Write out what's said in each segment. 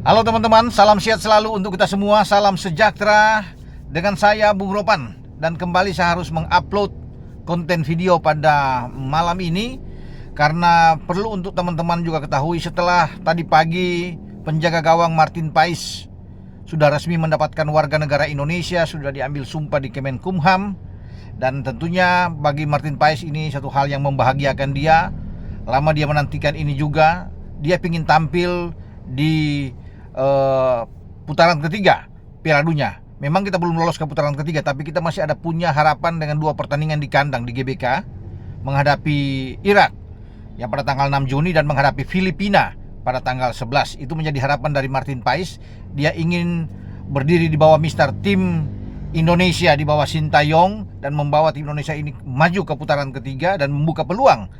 Halo teman-teman, salam sehat selalu untuk kita semua, salam sejahtera. Dengan saya Bung Ropan, dan kembali saya harus mengupload konten video pada malam ini karena perlu untuk teman-teman juga ketahui, setelah tadi pagi penjaga gawang Martin Paes sudah resmi mendapatkan warga negara Indonesia, sudah diambil sumpah di Kemenkumham. Dan tentunya bagi Martin Paes ini satu hal yang membahagiakan dia. Lama dia menantikan ini juga. Dia ingin tampil di putaran ketiga Piala Dunia. Memang kita belum lolos ke putaran ketiga, tapi kita masih ada punya harapan dengan dua pertandingan di kandang di GBK, menghadapi Irak yang pada tanggal 6 Juni dan menghadapi Filipina pada tanggal 11. Itu menjadi harapan dari Martin Paes. Dia ingin berdiri di bawah Mister Tim Indonesia, di bawah Sintayong, dan membawa tim Indonesia ini maju ke putaran ketiga dan membuka peluang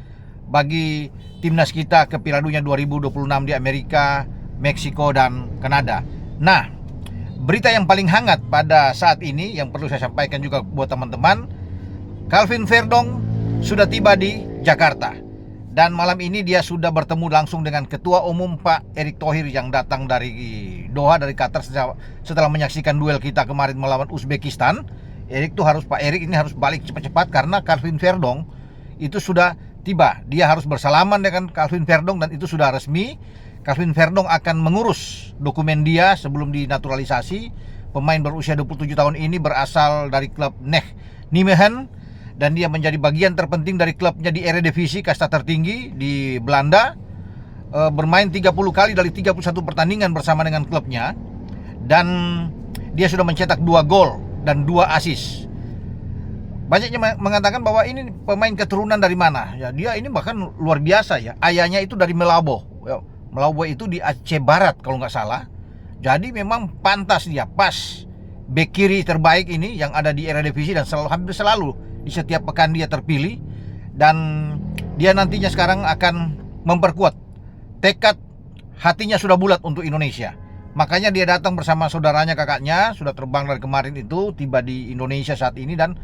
bagi timnas kita ke Piala Dunia 2026 di Amerika, Meksiko, dan Kanada. Nah, berita yang paling hangat pada saat ini yang perlu saya sampaikan juga buat teman-teman, Calvin Verdong sudah tiba di Jakarta. Dan malam ini dia sudah bertemu langsung dengan Ketua Umum Pak Erick Thohir yang datang dari Doha, dari Qatar, setelah menyaksikan duel kita kemarin melawan Uzbekistan. Pak Erick ini harus balik cepat-cepat karena Calvin Verdong itu sudah tiba. Dia harus bersalaman dengan Calvin Verdong dan itu sudah resmi. Calvin Verdong akan mengurus dokumen dia sebelum dinaturalisasi. Pemain berusia 27 tahun ini berasal dari klub NEC Nijmegen dan dia menjadi bagian terpenting dari klubnya di Eredivisie, kasta tertinggi di Belanda. Bermain 30 kali dari 31 pertandingan bersama dengan klubnya, dan dia sudah mencetak 2 gol dan 2 assist. Banyaknya mengatakan bahwa ini pemain keturunan dari mana. Ya, dia ini bahkan luar biasa ya. Ayahnya itu dari Melabo. Melabo itu di Aceh Barat kalau nggak salah. Jadi memang pantas dia, pas bek kiri terbaik ini yang ada di Eredivisie, dan hampir selalu di setiap pekan dia terpilih. Dan dia nantinya sekarang akan memperkuat tekad, hatinya sudah bulat untuk Indonesia. Makanya dia datang bersama saudaranya, kakaknya, sudah terbang dari kemarin itu, tiba di Indonesia saat ini dan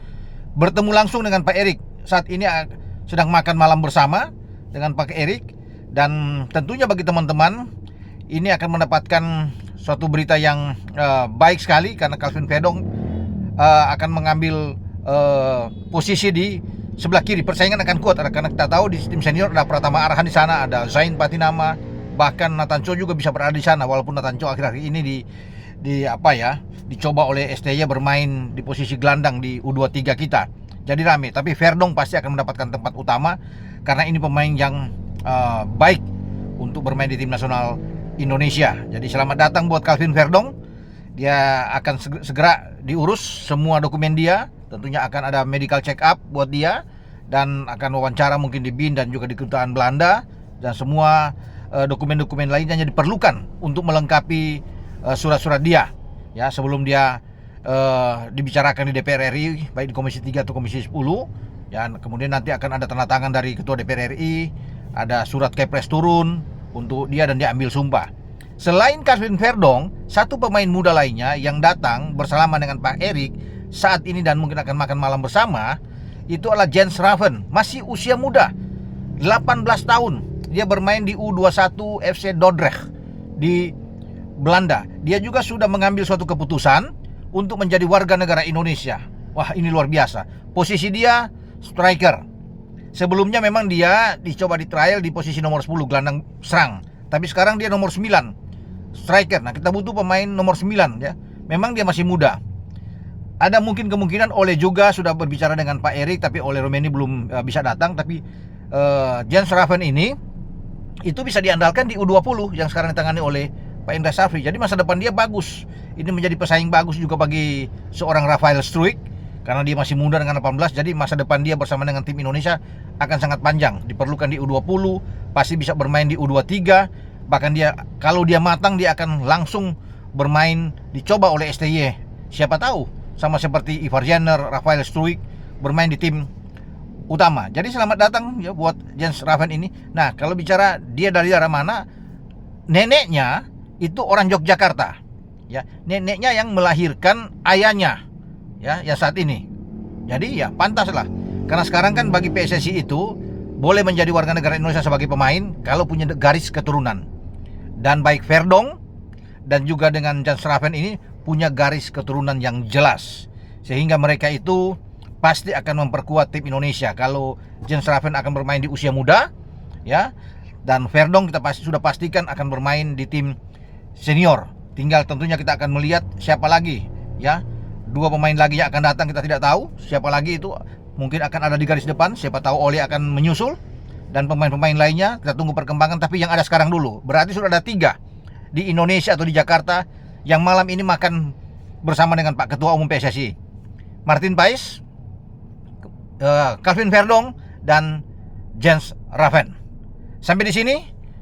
bertemu langsung dengan Pak Erick. Saat ini sedang makan malam bersama dengan Pak Erick. Dan tentunya bagi teman-teman ini akan mendapatkan suatu berita yang baik sekali, karena Calvin Verdong akan mengambil posisi di sebelah kiri. Persaingan akan kuat karena kita tahu di tim senior ada Pratama Arhan di sana, ada Zain Patinama, bahkan Nathan Cho juga bisa berada di sana. Walaupun Nathan Cho akhir-akhir ini dicoba oleh STY bermain di posisi gelandang di U23 kita. Jadi rame, tapi Verdong pasti akan mendapatkan tempat utama karena ini pemain yang baik untuk bermain di tim nasional Indonesia. Jadi selamat datang buat Calvin Verdong. Dia akan segera diurus semua dokumen dia. Tentunya akan ada medical check up buat dia, dan akan wawancara mungkin di BIN dan juga di kedutaan Belanda, dan semua dokumen-dokumen lainnya yang diperlukan untuk melengkapi surat-surat dia ya sebelum dia dibicarakan di DPR RI, baik di Komisi 3 atau Komisi 10 ya. Kemudian nanti akan ada tanda tangan dari Ketua DPR RI, ada surat kepres turun untuk dia dan dia ambil sumpah. Selain Calvin Verdong, satu pemain muda lainnya yang datang bersalaman dengan Pak Erick saat ini dan mungkin akan makan malam bersama, itu adalah Jens Raven. Masih usia muda, 18 tahun. Dia bermain di U21 FC Dordrecht di Belanda. Dia juga sudah mengambil suatu keputusan untuk menjadi warga negara Indonesia. Wah, ini luar biasa. Posisi dia striker. Sebelumnya memang dia dicoba di trial di posisi nomor 10 gelandang serang, tapi sekarang dia nomor 9 striker. Nah, kita butuh pemain nomor 9 ya. Memang dia masih muda. Ada mungkin kemungkinan Ole juga sudah berbicara dengan Pak Erick, tapi Ole Romeni belum bisa datang. Tapi Jens Raven ini itu bisa diandalkan di U20 yang sekarang ditangani oleh Pak Indra Safri. Jadi masa depan dia bagus. Ini menjadi pesaing bagus juga bagi seorang Rafael Struijk, karena dia masih muda dengan 18. Jadi masa depan dia bersama dengan tim Indonesia akan sangat panjang. Diperlukan di U20, pasti bisa bermain di U23. Bahkan dia, kalau dia matang, dia akan langsung bermain, dicoba oleh STY. Siapa tahu, sama seperti Ivar Jenner, Rafael Struijk bermain di tim utama. Jadi selamat datang ya buat Jens Raven ini. Nah, kalau bicara dia dari daerah mana, neneknya itu orang Yogyakarta. Ya, neneknya yang melahirkan ayahnya ya saat ini. Jadi ya pantas lah. Karena sekarang kan bagi PSSI itu boleh menjadi warga negara Indonesia sebagai pemain kalau punya garis keturunan. Dan baik Verdong dan juga dengan Jens Raven ini punya garis keturunan yang jelas, sehingga mereka itu pasti akan memperkuat tim Indonesia. Kalau Jens Raven akan bermain di usia muda, ya, dan Verdonk kita sudah pastikan akan bermain di tim senior. Tinggal tentunya kita akan melihat siapa lagi, ya, 2 pemain lagi yang akan datang, kita tidak tahu siapa lagi itu. Mungkin akan ada di garis depan, siapa tahu Ole akan menyusul, dan pemain-pemain lainnya kita tunggu perkembangan. Tapi yang ada sekarang dulu, berarti sudah ada 3 di Indonesia atau di Jakarta yang malam ini makan bersama dengan Pak Ketua Umum PSSI, Martin Paes, Calvin Verdonk, dan Jens Raven. Sampai di sini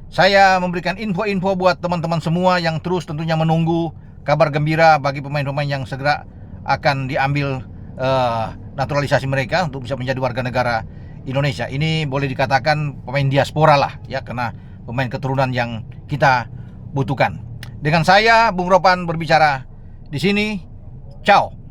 saya memberikan info-info buat teman-teman semua yang terus tentunya menunggu kabar gembira bagi pemain-pemain yang segera akan diambil naturalisasi mereka untuk bisa menjadi warga negara Indonesia. Ini boleh dikatakan pemain diaspora lah, ya, karena pemain keturunan yang kita butuhkan. Dengan saya Bung Ropan berbicara di sini. Ciao.